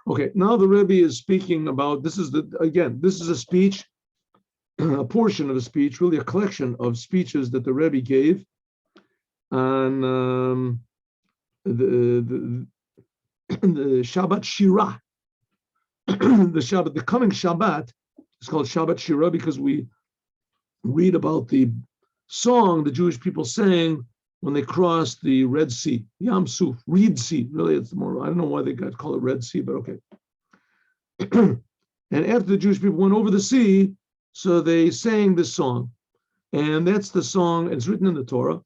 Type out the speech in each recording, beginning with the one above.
Okay, now the Rebbe is speaking about, this is a speech, a portion of a speech, really a collection of speeches that the Rebbe gave on the Shabbat Shirah. The coming Shabbat is called Shabbat Shirah because we read about the song the Jewish people sang when they crossed the Red Sea, Yam Suf, Reed Sea. Really, it's more, I don't know why they call it Red Sea, but okay. And after the Jewish people went over the sea, so they sang this song. And that's the song, it's written in the Torah,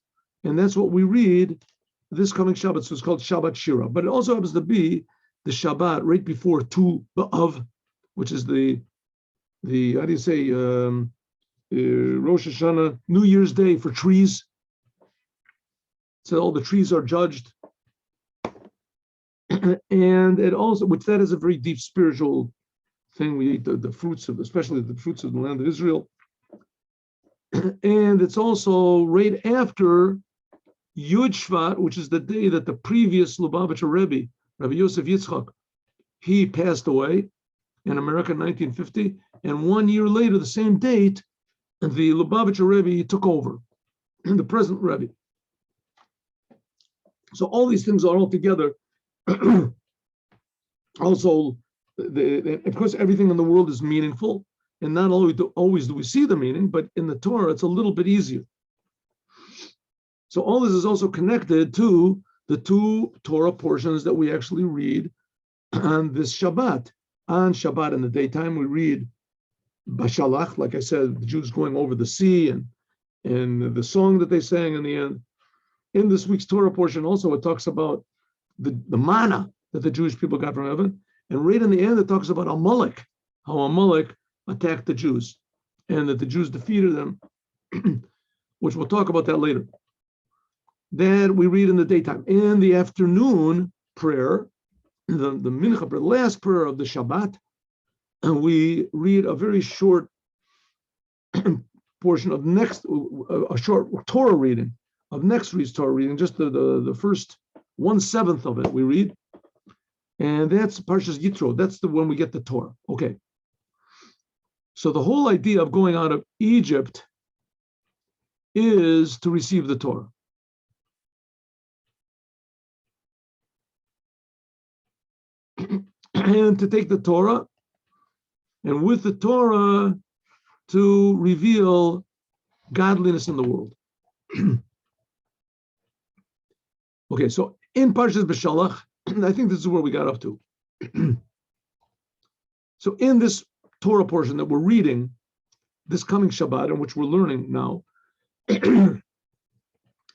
and that's what we read this coming Shabbat. So it's called Shabbat Shirah. But it also happens to be the Shabbat right before Tu B'Av, which is the how do you say, Rosh Hashanah, New Year's Day for trees. So all the trees are judged. And it also, which that is a very deep spiritual thing. We eat the fruits of, especially the fruits of the land of Israel. And it's also right after Yud Shvat, which is the day that the previous Lubavitcher Rebbe, Rabbi Yosef Yitzchak, he passed away in America in 1950. And 1 year later, the same date, the Lubavitcher Rebbe took over, the present Rebbe. So all these things are all together. Also, of course, everything in the world is meaningful, and not always do we see the meaning, but in the Torah, it's a little bit easier. So all this is also connected to the two Torah portions that we actually read on this Shabbat. On Shabbat in the daytime, we read Bashalach, like I said, the Jews going over the sea, and the song that they sang in the end. In this week's Torah portion also, it talks about the manna that the Jewish people got from heaven. And right in the end, it talks about Amalek, how Amalek attacked the Jews, and that the Jews defeated them, which we'll talk about that later. That we read in the daytime. In the afternoon prayer, the mincha prayer, the last prayer of the Shabbat, and we read a very short portion of a short Torah reading of next week's Torah reading, just the first 1/7 of it we read, and that's Parshas Yitro. That's the one we get the Torah. Okay. So the whole idea of going out of Egypt is to receive the Torah. And to take the Torah, and with the Torah to reveal godliness in the world. Okay, so in Parshas Beshalach, I think this is where we got up to. So in this Torah portion that we're reading, this coming Shabbat, and which we're learning now,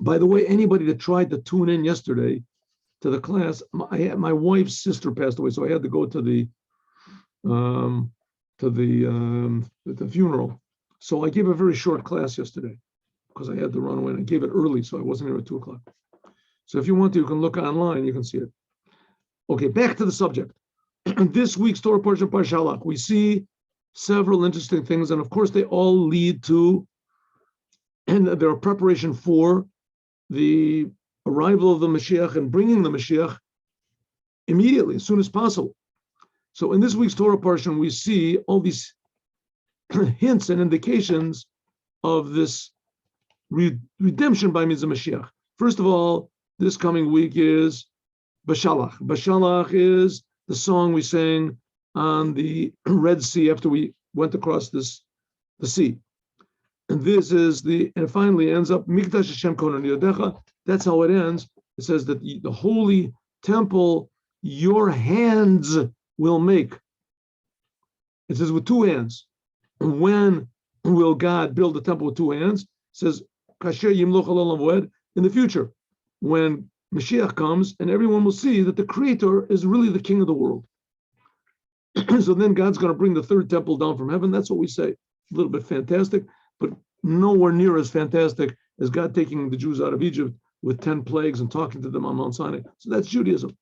by the way, anybody that tried to tune in yesterday to the class, my wife's sister passed away, so I had to go to the funeral. So I gave a very short class yesterday because I had to run away, and I gave it early, so I wasn't here at 2:00. So if you want to, you can look online, you can see it. Okay, back to the subject. This week's Torah portion of Parshalach, we see several interesting things, and of course they all lead to, and they're a preparation for the arrival of the Moshiach and bringing the Moshiach immediately, as soon as possible. So in this week's Torah portion, we see all these hints and indications of this redemption by means of Moshiach. First of all, this coming week is Bashalach. Bashalach is the song we sang on the Red Sea after we went across the sea. And this is and it finally ends up, Mikdash Hashem Konan Yodecha. That's how it ends. It says that the holy temple, your hands will make. It says with two hands. When will God build the temple with two hands? It says, Kasher Yimloch Olam Moed, in the future, when Mashiach comes, and everyone will see that the Creator is really the King of the world. So then God's going to bring the third temple down from heaven. That's what we say. A little bit fantastic, but nowhere near as fantastic as God taking the Jews out of Egypt with 10 plagues and talking to them on Mount Sinai. So that's Judaism.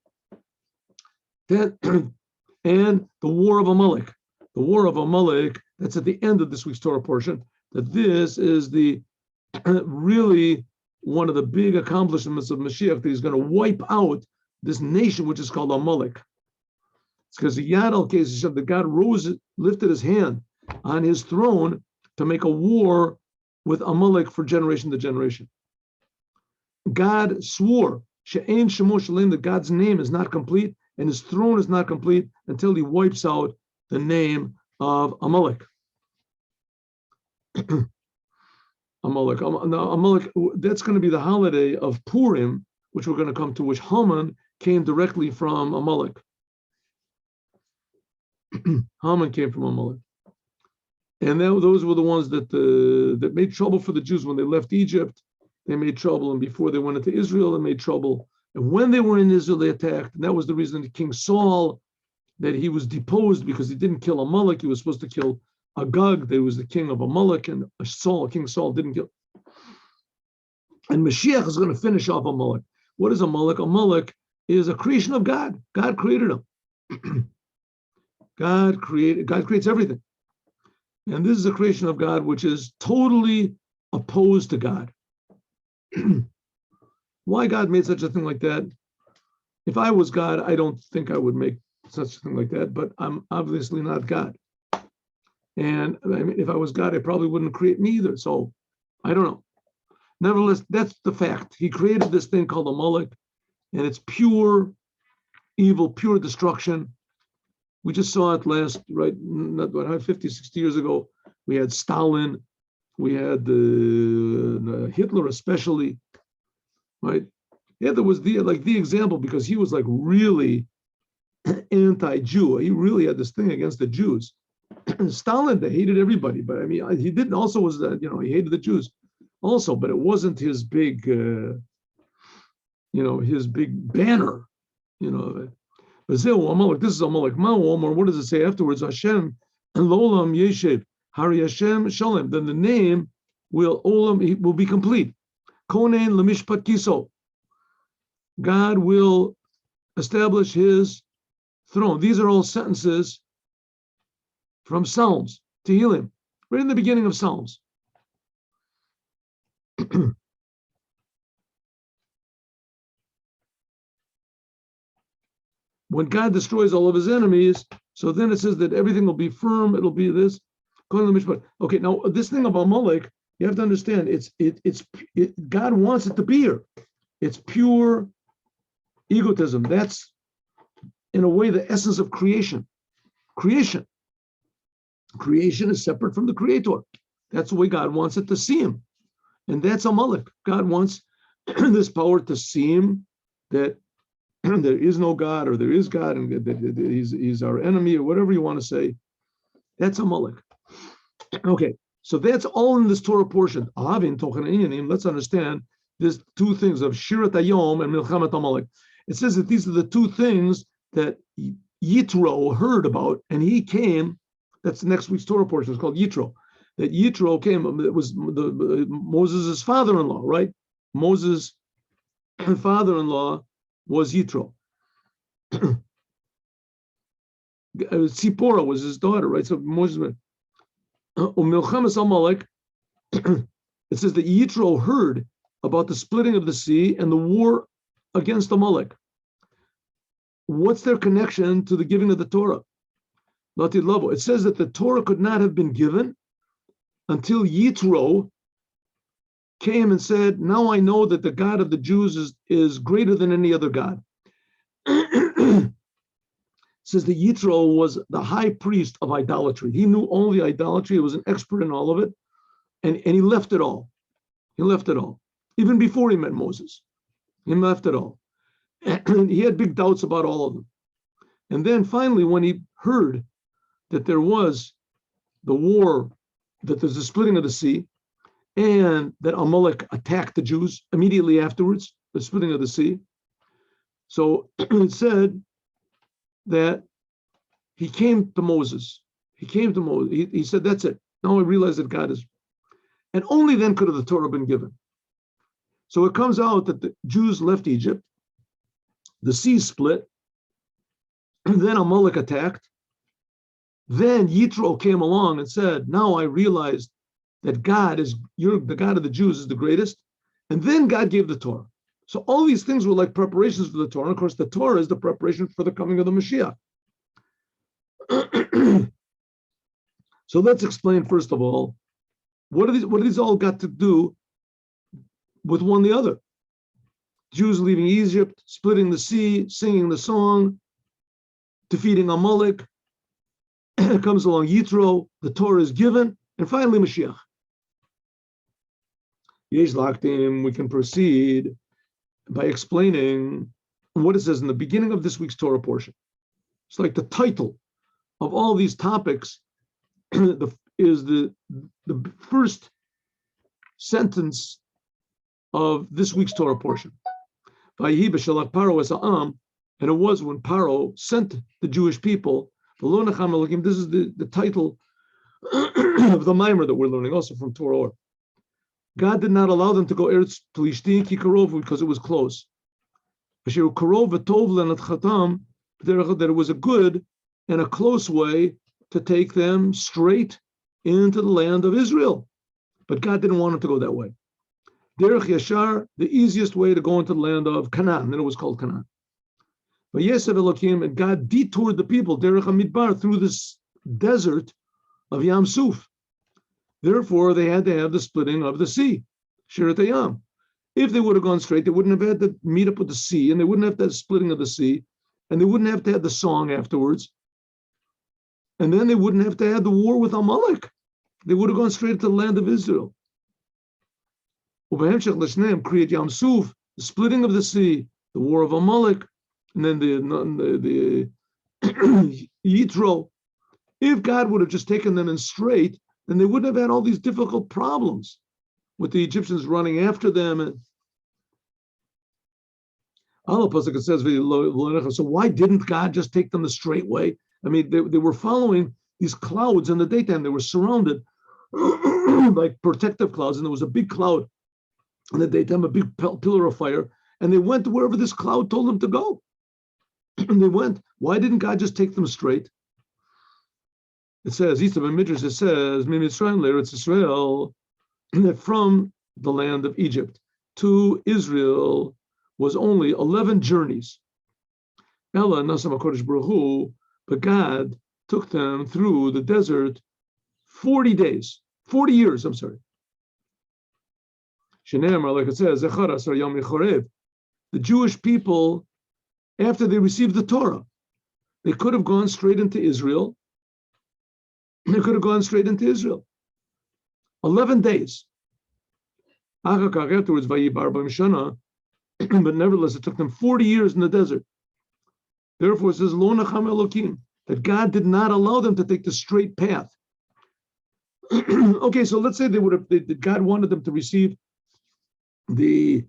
And the war of Amalek. The war of Amalek, that's at the end of this week's Torah portion, that this is the really one of the big accomplishments of Mashiach, that he's going to wipe out this nation which is called Amalek. It's because the Yad al Kesef, that God lifted his hand on his throne to make a war with Amalek for generation to generation. God swore She'ein Shemo Shalem, that God's name is not complete and his throne is not complete until he wipes out the name of Amalek. Amalek. Now, Amalek, that's going to be the holiday of Purim, which we're going to come to, which Haman came directly from Amalek. Haman came from Amalek. And those were the ones that made trouble for the Jews when they left Egypt. They made trouble, and before they went into Israel, they made trouble. And when they were in Israel, they attacked. And that was the reason that King Saul, that he was deposed because he didn't kill Amalek. He was supposed to kill Agag, that was the king of Amalek, and King Saul didn't kill. And Moshiach is going to finish off Amalek. What is Amalek? Amalek is a creation of God. God created him. God creates everything. And this is a creation of God which is totally opposed to God. Why God made such a thing like that? If I was God, I don't think I would make such a thing like that, but I'm obviously not God. And I mean, if I was God, I probably wouldn't create me either. So I don't know. Nevertheless, that's the fact. He created this thing called Amalek, and it's pure evil, pure destruction. We just saw it not 50, 60 years ago. We had Stalin, we had the Hitler especially, right? Yeah, there was the example, because he was like really anti-Jew. He really had this thing against the Jews. Stalin, they hated everybody, but I mean, he didn't also was that, he hated the Jews also, but it wasn't his big, his big banner, But this is Amalek. What does it say afterwards? Hashem and Lolam Yeshev Hari Hashem Shalom. Then the name will be complete. Konen Lemishpat Kiso. God will establish his throne. These are all sentences from Psalms, Tehillim, right in the beginning of Psalms. When God destroys all of his enemies, so then it says that everything will be firm. It'll be this. Okay, now this thing about Amalek, you have to understand. God wants it to be here. It's pure egotism. That's, in a way, the essence of creation. Creation is separate from the Creator. That's the way God wants it to seem, and that's Amalek. God wants this power to seem that there is no God, or there is God, and that he's our enemy, or whatever you want to say. That's Amalek. Okay, so that's all in this Torah portion. Let's understand there's two things of Shirat Hayom and Milchamat Amalek. It says that these are the two things that Yitro heard about, and he came. That's next week's Torah portion. It's called Yitro. That Yitro came. It was Moses' father-in-law, right? Moses' father-in-law was Yitro. Tzipporah was his daughter, right? So Moses. Milchamas Amalek. It says that Yitro heard about the splitting of the sea and the war against Amalek. What's their connection to the giving of the Torah? It says that the Torah could not have been given until Yitro came and said, now I know that the God of the Jews is greater than any other God. It says that Yitro was the high priest of idolatry. He knew all the idolatry. He was an expert in all of it. And he left it all. He left it all. Even before he met Moses. He left it all. And he had big doubts about all of them. And then finally, when he heard that there was the war, that there's a splitting of the sea, and that Amalek attacked the Jews immediately afterwards, the splitting of the sea. So it said that he came to Moses. He said, that's it. Now I realize that God is. And only then could have the Torah been given. So it comes out that the Jews left Egypt, the sea split, and then Amalek attacked. Then Yitro came along and said, now I realized that the God of the Jews is the greatest. And then God gave the Torah. So all these things were like preparations for the Torah. And of course, the Torah is the preparation for the coming of the Moshiach. So let's explain first of all, what are these all got to do with one the other? Jews leaving Egypt, splitting the sea, singing the song, defeating Amalek. Comes along Yitro, the Torah is given, and finally Moshiach. Yesh Laktim, we can proceed by explaining what it says in the beginning of this week's Torah portion. It's like the title of all these topics is the first sentence of this week's Torah portion. And it was when Paro sent the Jewish people, this is the title of the mimer that we're learning also from Torah. God did not allow them to go Eretz Plishtim because it was close. That it was a good and a close way to take them straight into the land of Israel. But God didn't want them to go that way. Derech Yashar, the easiest way to go into the land of Canaan, then it was called Canaan. But Yesev Elokim, and God detoured the people, Derech HaMidbar, through this desert of Yam Suf. Therefore, they had to have the splitting of the sea, Shirat Hayam. If they would have gone straight, they wouldn't have had to meet up with the sea, and they wouldn't have to have the splitting of the sea, and they wouldn't have to have the song afterwards. And then they wouldn't have to have the war with Amalek. They would have gone straight to the land of Israel. Create Yam Suf, the splitting of the sea, the war of Amalek, and then the Yitro. If God would have just taken them in straight, then they wouldn't have had all these difficult problems with the Egyptians running after them. And Allah Pasuk says, so why didn't God just take them the straight way? I mean, they were following these clouds in the daytime. They were surrounded like protective clouds, and there was a big cloud in the daytime, a big pillar of fire, and they went to wherever this cloud told them to go. And they went. Why didn't God just take them straight? It says, East of Midrash, it says, it's Israel, that from the land of Egypt to Israel was only 11 journeys. Ella Nasam HaKodesh Baruch Hu, but God took them through the desert 40 days, 40 years, I'm sorry. Shenemar, like it says, the Jewish people, after they received the Torah, they could have gone straight into Israel. They could have gone straight into Israel. 11 days. Afterwards, but nevertheless, it took them 40 years in the desert. Therefore, it says, Lo nacham Elokim, that God did not allow them to take the straight path. Okay, so let's say God wanted them to receive the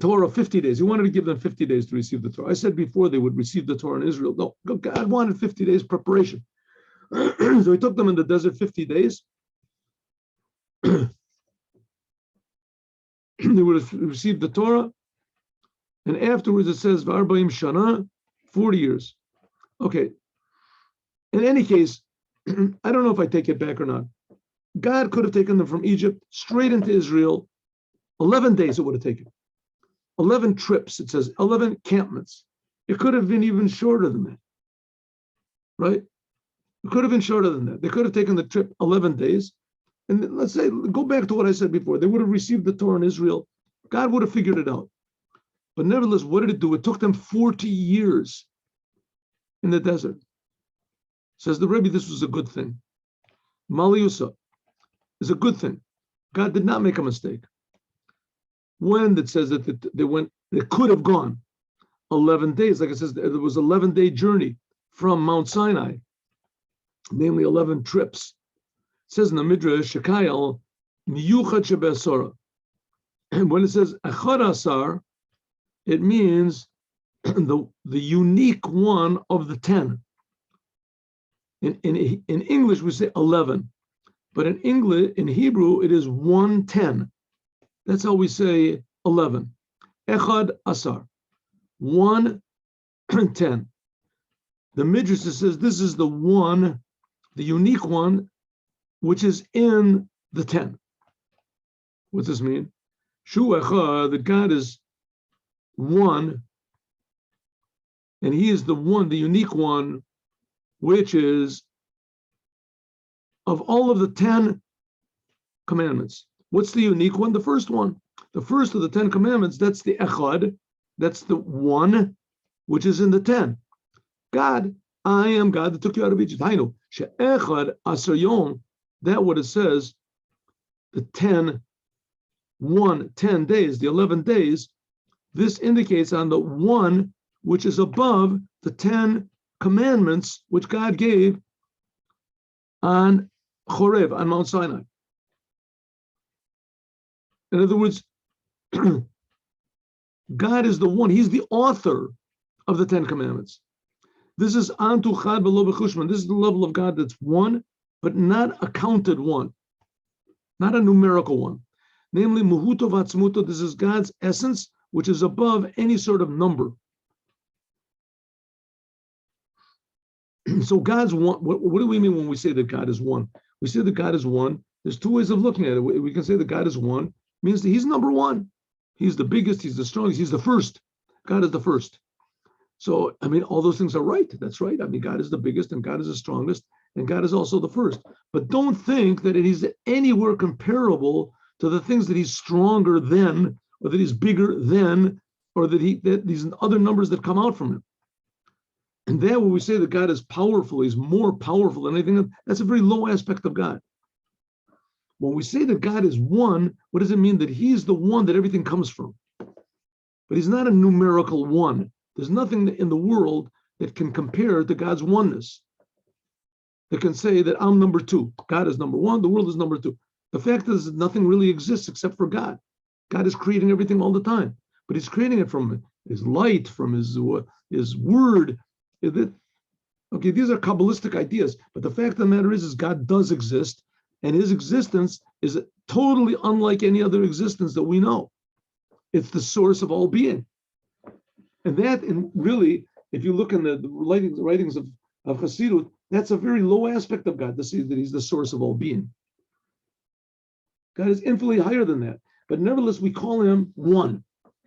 Torah 50 days. He wanted to give them 50 days to receive the Torah. I said before they would receive the Torah in Israel. No, God wanted 50 days preparation. So he took them in the desert 50 days. They would have received the Torah. And afterwards it says, V'arbaim shana, 40 years. Okay. In any case, I don't know if I take it back or not. God could have taken them from Egypt straight into Israel. 11 days it would have taken. 11 trips, it says, 11 encampments. It could have been even shorter than that. Right? It could have been shorter than that. They could have taken the trip 11 days. And let's say, go back to what I said before. They would have received the Torah in Israel. God would have figured it out. But nevertheless, what did it do? It took them 40 years in the desert. Says the Rebbe, this was a good thing. Maliusa is a good thing. God did not make a mistake. When it says that they could have gone 11 days, like it says, there was an 11-day journey from Mount Sinai, namely 11 trips. It says in the Midrash, Shekayel, Miyuchad Shebesora. And when it says Echad Asar, it means the unique one of the 10. In English, we say 11, but in English, in Hebrew, it is 110. That's how we say 11. Echad Asar, 110. The Midrash says this is the one, the unique one, which is in the 10. What does this mean? Shu Echad, that God is one, and he is the one, the unique one, which is of all of the 10 commandments. What's the unique one? The first one. The first of the 10 commandments, that's the echad, that's the one, which is in the 10. God, I am God that took you out of Egypt. I know. She'echad asar yom, that what it says, the 10 days, the 11 days, this indicates on the one which is above the 10 commandments which God gave on Chorev, on Mount Sinai. In other words, God is the one, he's the author of the 10 commandments. This is Antu Chad V'lo B'chushman. This is the level of God that's one, but not a counted one, not a numerical one. Namely, Muhuto V'atzmuto, this is God's essence, which is above any sort of number. So God's one. What do we mean when we say that God is one? We say that God is one. There's two ways of looking at it. We can say that God is one, means that he's number one. He's the biggest, he's the strongest, he's the first. God is the first. So, I mean, all those things are right. That's right. I mean, God is the biggest and God is the strongest and God is also the first. But don't think that he's anywhere comparable to the things that he's stronger than, or that he's bigger than, or that these other numbers that come out from him. And there, when we say that God is powerful, he's more powerful than anything, that's a very low aspect of God. When we say that God is one, what does it mean? That he's the one that everything comes from. But he's not a numerical one. There's nothing in the world that can compare to God's oneness. That can say that I'm number two. God is number one, the world is number two. The fact is that nothing really exists except for God. God is creating everything all the time. But he's creating it from his light, from his word. Okay, these are Kabbalistic ideas, but the fact of the matter is God does exist, and his existence is totally unlike any other existence that we know. It's the source of all being. And that, really, if you look in the writings of Hasidut, that's a very low aspect of God, to see that he's the source of all being. God is infinitely higher than that. But nevertheless, we call him one.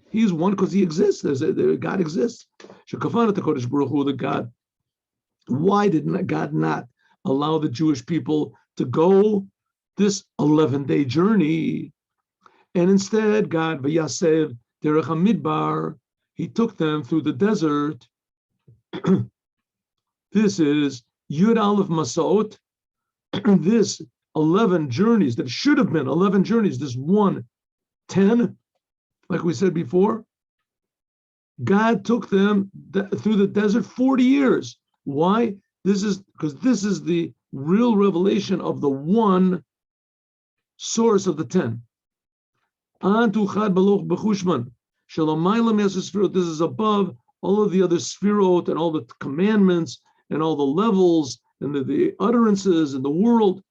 He's one because he exists. God exists. The God. Why did God not allow the Jewish people to go this 11-day journey? And instead, God, V'yasev derech hamidbar, he took them through the desert. This is Yud Aleph Masaot. This 11 journeys that should have been 11 journeys, this 10, like we said before, God took them through the desert 40 years. Why? This is because this is the real revelation of the one source of the 10. This is above all of the other sphirot and all the commandments and all the levels and the utterances in the world.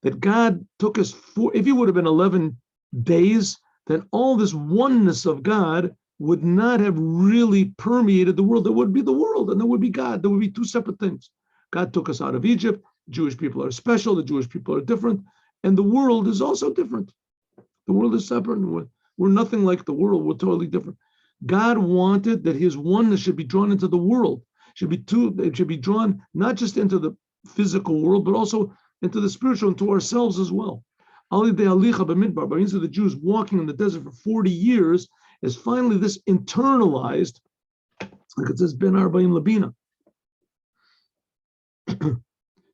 That God took us for, if it would have been 11 days, then all this oneness of God would not have really permeated the world. There would be the world and there would be God. There would be two separate things. God took us out of Egypt. Jewish people are special. The Jewish people are different. And the world is also different. The world is separate. We're nothing like the world. We're totally different. God wanted that his oneness should be drawn into the world. It should be drawn not just into the physical world, but also into the spiritual, into ourselves as well. By means of the Jews walking in the desert for 40 years, is finally this internalized, like it says, Ben Arba'im Labina.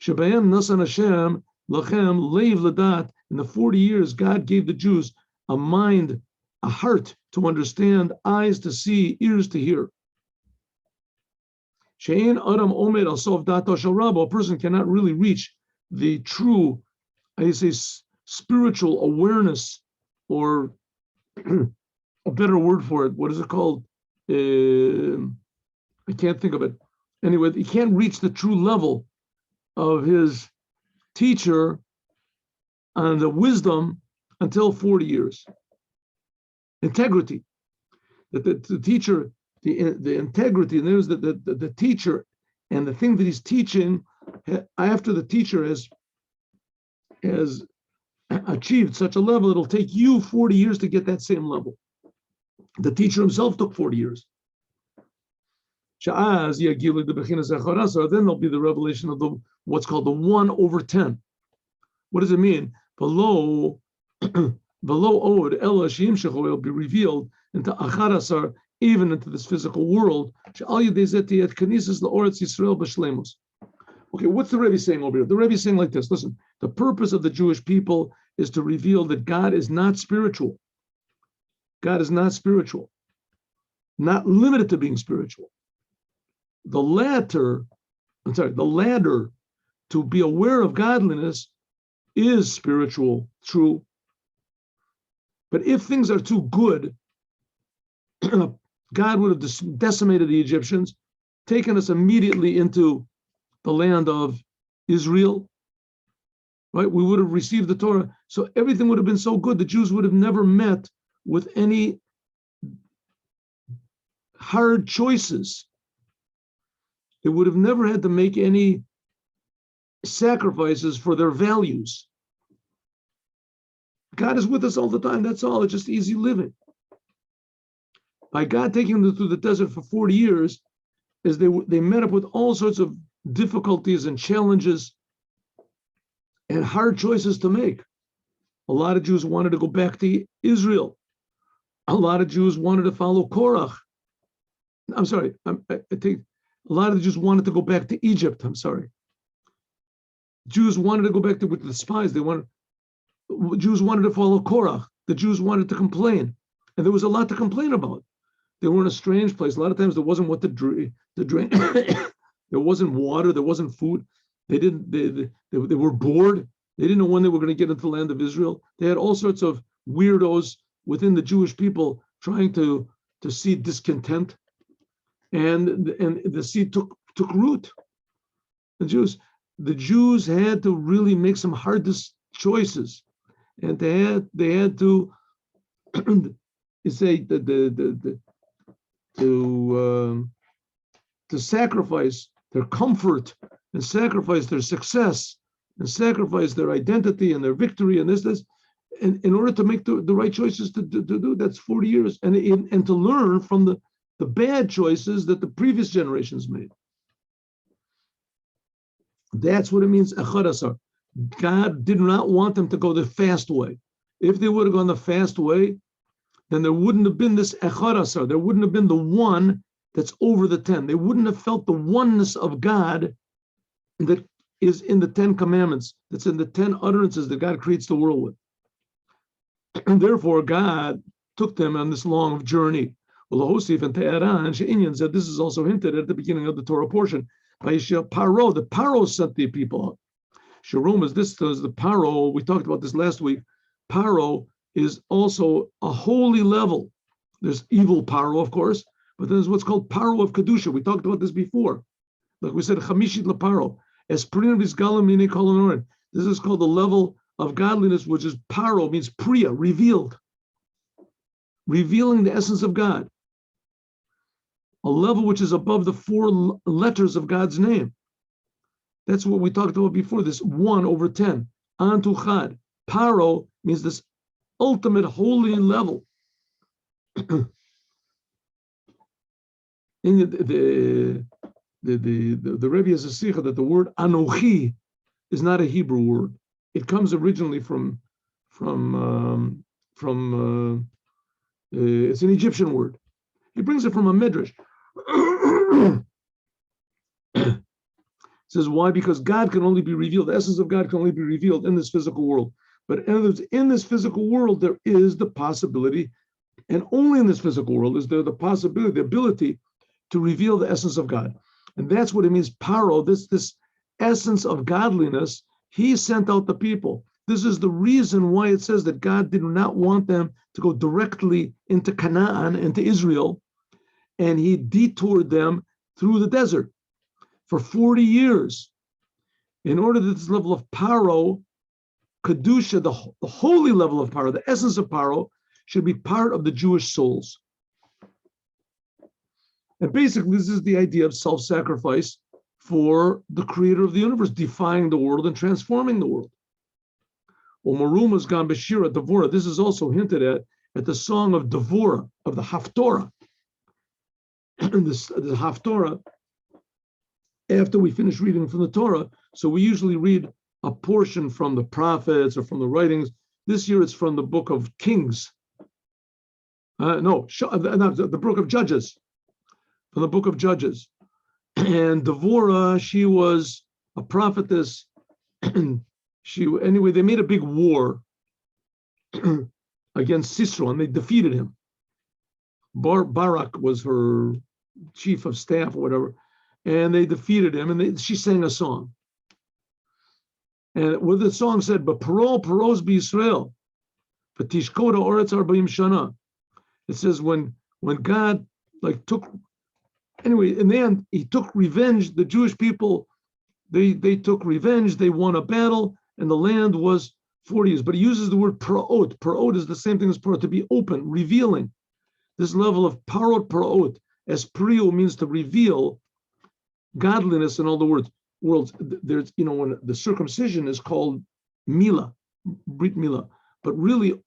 Shebayim Nasan Hashem Lachem Leiv Ladat. In the 40 years, God gave the Jews a mind, a heart to understand, eyes to see, ears to hear. Shein Adam Omed Al Sof Dato Shel Rabba. A person cannot really reach the true, I say, spiritual awareness, or a better word for it. What is it called? I can't think of it. Anyway, he can't reach the true level of his teacher and the wisdom until 40 years. Integrity. That the teacher, the integrity, and there's the teacher and the thing that he's teaching, after the teacher has achieved such a level, it'll take you 40 years to get that same level. The teacher himself took 40 years. Then there'll be the revelation of the what's called the 1/10. What does it mean? Below od ella will be revealed into acharasar, even into this physical world. Okay, what's the Rebbe saying over here? The Rebbe is saying like this. Listen, the purpose of the Jewish people is to reveal that God is not spiritual. God is not spiritual, not limited to being spiritual. The ladder to be aware of godliness is spiritual, true. But if things are too good, God would have decimated the Egyptians, taken us immediately into the land of Israel, right? We would have received the Torah. So everything would have been so good. The Jews would have never met with any hard choices. They would have never had to make any sacrifices for their values. God is with us all the time. That's all. It's just easy living. By God taking them through the desert for 40 years, as they met up with all sorts of difficulties and challenges and hard choices to make. A lot of Jews wanted to go back to Israel. A lot of Jews wanted to follow Korach. I'm sorry. I think a lot of the Jews wanted to go back to Egypt. I'm sorry. Jews wanted to go back to with the spies. Jews wanted to follow Korach. The Jews wanted to complain, and there was a lot to complain about. They were in a strange place. A lot of times there wasn't what to drink. There wasn't water. There wasn't food. They were bored. They didn't know when they were going to get into the land of Israel. They had all sorts of weirdos within the Jewish people trying to seed discontent, and the seed took root. The Jews had to really make some hard choices, and they had to say to sacrifice their comfort and sacrifice their success and sacrifice their identity and their victory and this in order to make the right choices to do. That's 40 years and to learn from the bad choices that the previous generations made. That's what it means. God did not want them to go the fast way. If they would have gone the fast way, then there wouldn't have been this echad. There wouldn't have been the one that's over the 10. They wouldn't have felt the oneness of God that is in the 10 commandments, that's in the 10 utterances that God creates the world with. And therefore, God took them on this long journey. Hosif and Te'eran, She'inyan said this is also hinted at the beginning of the Torah portion. By Paro, the Paro set the people up. Sharom is this, the Paro, we talked about this last week. Paro is also a holy level. There's evil Paro, of course, but there's what's called Paro of Kedusha. We talked about this before. Like we said, Chamishit LaParo. This is called the level of godliness, which is Paro, means Priya, revealed. Revealing the essence of God. A level which is above the 4 letters of God's name. That's what we talked about before, this 1/10. Antu Chad. Paro means this ultimate holy level. In the Rebbe has a sikha that the word Anochi is not a Hebrew word. It comes originally from it's an Egyptian word. He brings it from a midrash. It says why? Because God can only be revealed. The essence of God can only be revealed in this physical world. But in other words, in this physical world, there is the possibility, and only in this physical world is there the possibility, the ability to reveal the essence of God. And that's what it means, Paro, this essence of godliness. He sent out the people. This is the reason why it says that God did not want them to go directly into Canaan, into Israel, and he detoured them through the desert for 40 years in order that this level of Paro, Kedusha, the holy level of Paro, the essence of Paro, should be part of the Jewish souls. And basically, this is the idea of self-sacrifice for the creator of the universe, defying the world and transforming the world. This is also hinted at at the song of Dvar, of the Haftorah. The Haftorah, after we finish reading from the Torah, so we usually read a portion from the prophets or from the writings. This year it's from the book of Kings. The book of Judges. From the book of Judges. And Devorah, she was a prophetess. They made a big war against Sisera, and they defeated him. Barak was her chief of staff or whatever, and they defeated him, and she sang a song. And what the song said, but Paro's be Israel, but Tishkoda Oretz Arba'im Shana. It says when God in the end, he took revenge. The Jewish people, they took revenge. They won a battle, and the land was 40 years. But he uses the word Parot. Parot is the same thing as Parot, to be open, revealing. This level of Parot, as Priu means to reveal godliness in all the worlds. There's, when the circumcision is called Mila, Brit Mila, but really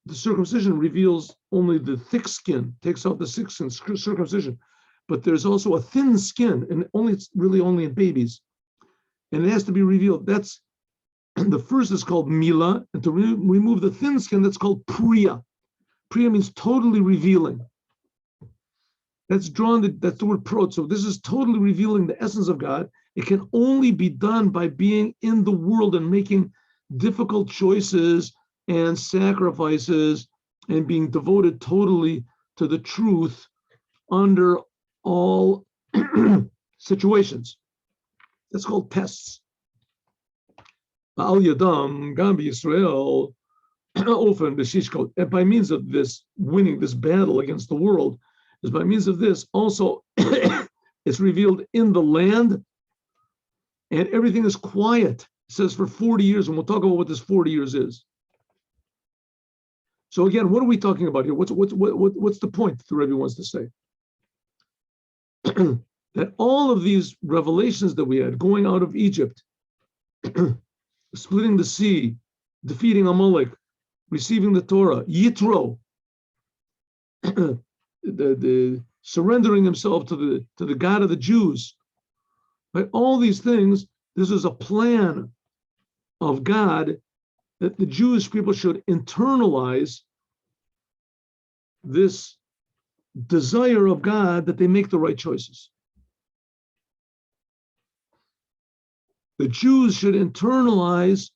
the circumcision reveals only the thick skin, takes out the thick skin, circumcision. But there's also a thin skin, and it's really only in babies. And it has to be revealed. That's the first is called Mila, and to remove the thin skin, that's called Priya. Priya means totally revealing. That's the word Prot. So this is totally revealing the essence of God. It can only be done by being in the world and making difficult choices and sacrifices and being devoted totally to the truth under all situations. That's called tests. Al Yadam, Gambi Israel, often Beshishkot. And by means of this, winning this battle against the world, is by means of this also it's revealed in the land, and everything is quiet. It says for 40 years, and we'll talk about what this 40 years is. So again, what are we talking about here? What's the point that the Rebbe wants to say? That all of these revelations that we had, going out of Egypt, splitting the sea, defeating Amalek, receiving the Torah, Yitro, the surrendering himself to the God of the Jews, right? All these things, this is a plan of God that the Jewish people should internalize this desire of God that they make the right choices. The Jews should internalize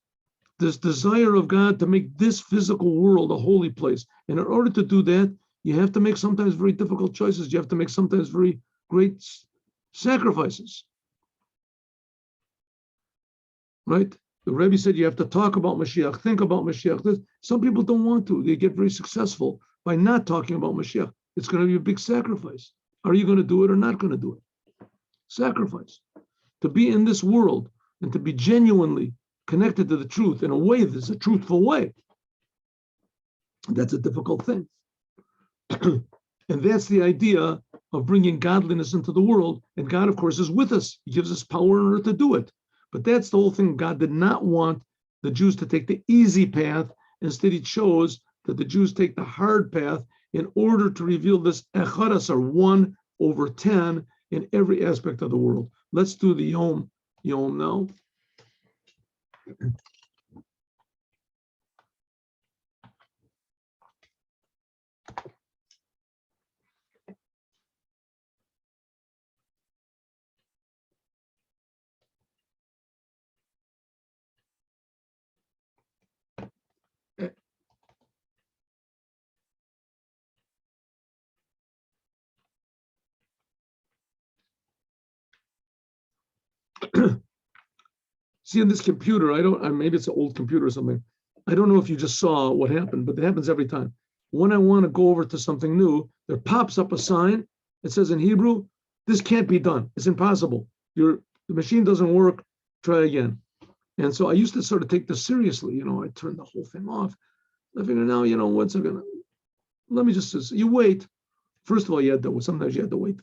this desire of God to make this physical world a holy place. And in order to do that, you have to make sometimes very difficult choices. You have to make sometimes very great sacrifices. Right? The Rebbe said you have to talk about Moshiach, think about Moshiach. Some people don't want to. They get very successful by not talking about Moshiach. It's going to be a big sacrifice. Are you going to do it or not going to do it? Sacrifice. To be in this world and to be genuinely connected to the truth in a way that's a truthful way, that's a difficult thing. And that's the idea of bringing godliness into the world. And God, of course, is with us. He gives us power in order to do it. But that's the whole thing. God did not want the Jews to take the easy path. Instead, he chose that the Jews take the hard path in order to reveal this Echadas, or 1/10, in every aspect of the world. Let's do the Yom now. See, on this computer, maybe it's an old computer or something. I don't know if you just saw what happened, but it happens every time. When I want to go over to something new, there pops up a sign. It says in Hebrew, this can't be done. It's impossible. The machine doesn't work. Try again. And so I used to sort of take this seriously. I turned the whole thing off. I figured now, what's it gonna? Let me just, you wait. First of all, sometimes you had to wait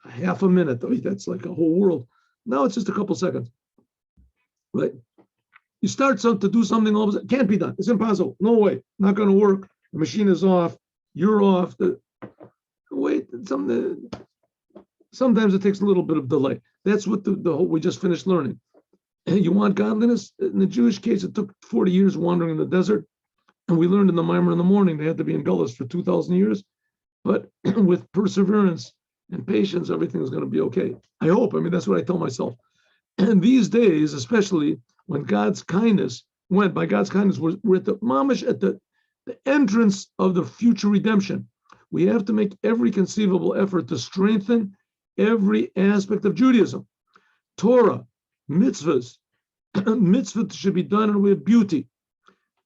half a minute. That's like a whole world. Now it's just a couple seconds, right? You start to do something, all of a sudden, can't be done. It's impossible. No way. Not going to work. The machine is off. You're off. Wait, sometimes it takes a little bit of delay. That's what the whole we just finished learning. And you want godliness? In the Jewish case, it took 40 years wandering in the desert. And we learned in the Mimer in the morning, they had to be in Gullus for 2,000 years. But with perseverance and patience, everything is going to be okay. I hope. I mean, that's what I tell myself. And these days, especially when God's kindness went, by God's kindness, we're at the mamish, at the entrance of the future redemption. We have to make every conceivable effort to strengthen every aspect of Judaism. Torah, mitzvahs, mitzvahs should be done in a way of beauty,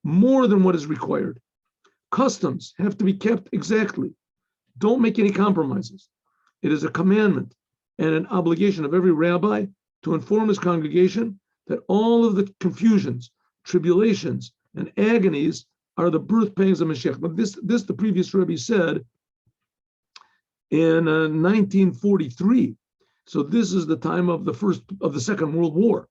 more than what is required. Customs have to be kept exactly. Don't make any compromises. It is a commandment and an obligation of every rabbi to inform his congregation that all of the confusions, tribulations, and agonies are the birth pangs of Moshiach. But this the previous Rebbe said in 1943. So this is the time of the Second World War.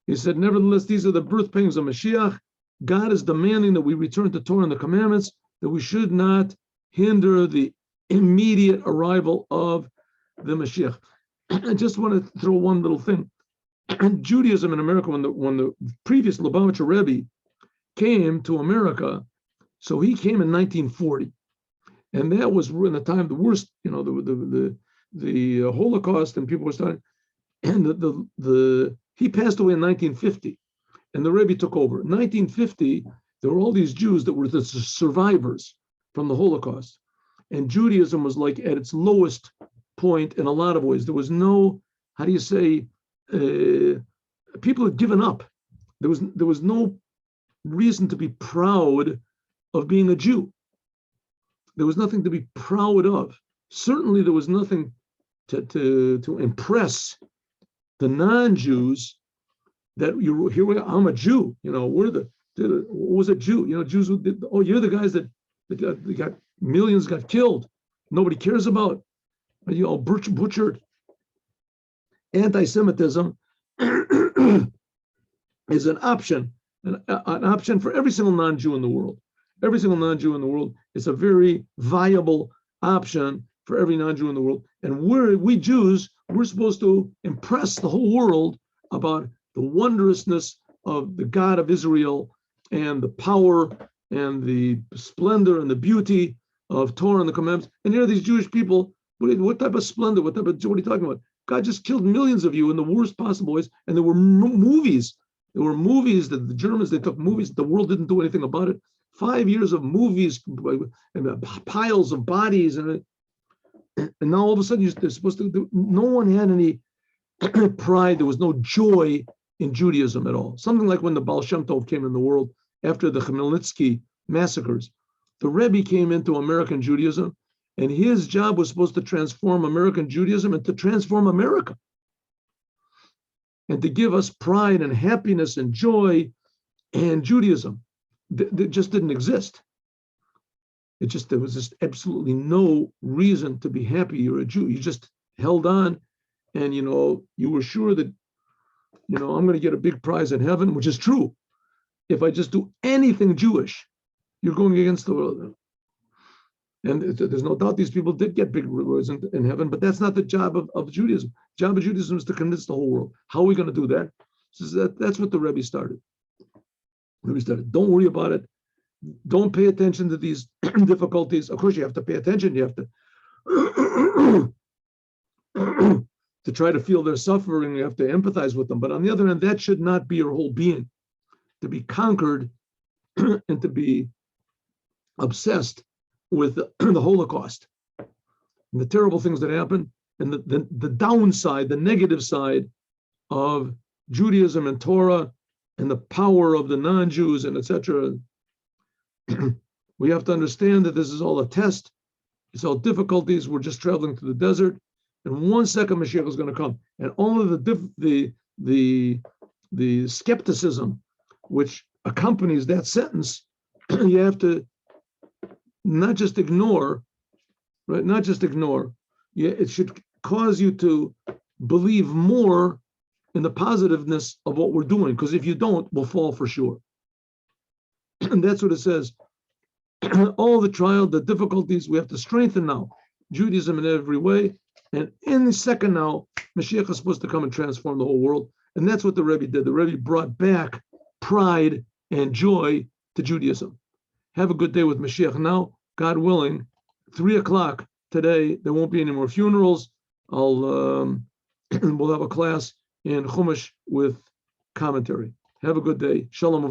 He said, nevertheless, these are the birth pangs of Moshiach. God is demanding that we return to Torah and the commandments, that we should not hinder the immediate arrival of the Moshiach. I just want to throw one little thing. Judaism in America, when the previous Lubavitcher Rebbe came to America, so he came in 1940, and that was in the time the worst, the Holocaust, and people were starting, and he passed away in 1950, and the Rebbe took over. In 1950, there were all these Jews that were the survivors from the Holocaust, and Judaism was like at its lowest point in a lot of ways. There was no, people had given up. There was no reason to be proud of being a Jew. There was nothing to be proud of. Certainly, there was nothing to impress the non-Jews that I'm a Jew. What was a Jew? Jews who did, you're the guys that got millions got killed. Nobody cares about. Butchered. Anti-Semitism is an option for every single non-Jew in the world. Every single non-Jew in the world is a very viable option for every non-Jew in the world. And we Jews, we're supposed to impress the whole world about the wondrousness of the God of Israel and the power and the splendor and the beauty of Torah and the commandments. And here are these Jewish people. What type of splendor? What are you talking about? God just killed millions of you in the worst possible ways. And there were movies. There were movies that the Germans, they took movies. The world didn't do anything about it. 5 years of movies and piles of bodies. And now all of a sudden they're supposed to do, no one had any pride. There was no joy in Judaism at all. Something like when the Baal Shem Tov came in the world after the Khmelnytsky massacres. The Rebbe came into American Judaism, and his job was supposed to transform American Judaism and to transform America and to give us pride and happiness and joy and Judaism. That just didn't exist. There was just absolutely no reason to be happy you're a Jew. You just held on, and you were sure that I'm going to get a big prize in heaven, which is true. If I just do anything Jewish, you're going against the world. And there's no doubt these people did get big rewards in heaven, but that's not the job of Judaism. The job of Judaism is to convince the whole world. How are we going to do that? So that's what the Rebbe started. Don't worry about it. Don't pay attention to these difficulties. Of course, you have to pay attention. You have to try to feel their suffering. You have to empathize with them. But on the other hand, that should not be your whole being. To be conquered and to be obsessed with the Holocaust and the terrible things that happened, and the downside, the negative side of Judaism and Torah and the power of the non-Jews and etc. We have to understand that this is all a test. It's all difficulties. We're just traveling through the desert, and 1 second Moshiach is going to come, and all of the skepticism which accompanies that sentence, you have to not just ignore, right? It should cause you to believe more in the positiveness of what we're doing, because if you don't, we'll fall for sure. And that's what it says. All the trial, the difficulties, we have to strengthen now Judaism in every way. And in the second now, Moshiach is supposed to come and transform the whole world. And that's what the Rebbe did. The Rebbe brought back pride and joy to Judaism. Have a good day with Moshiach. Now, God willing, 3:00 today, there won't be any more funerals. We'll have a class in Chumash with commentary. Have a good day. Shalom.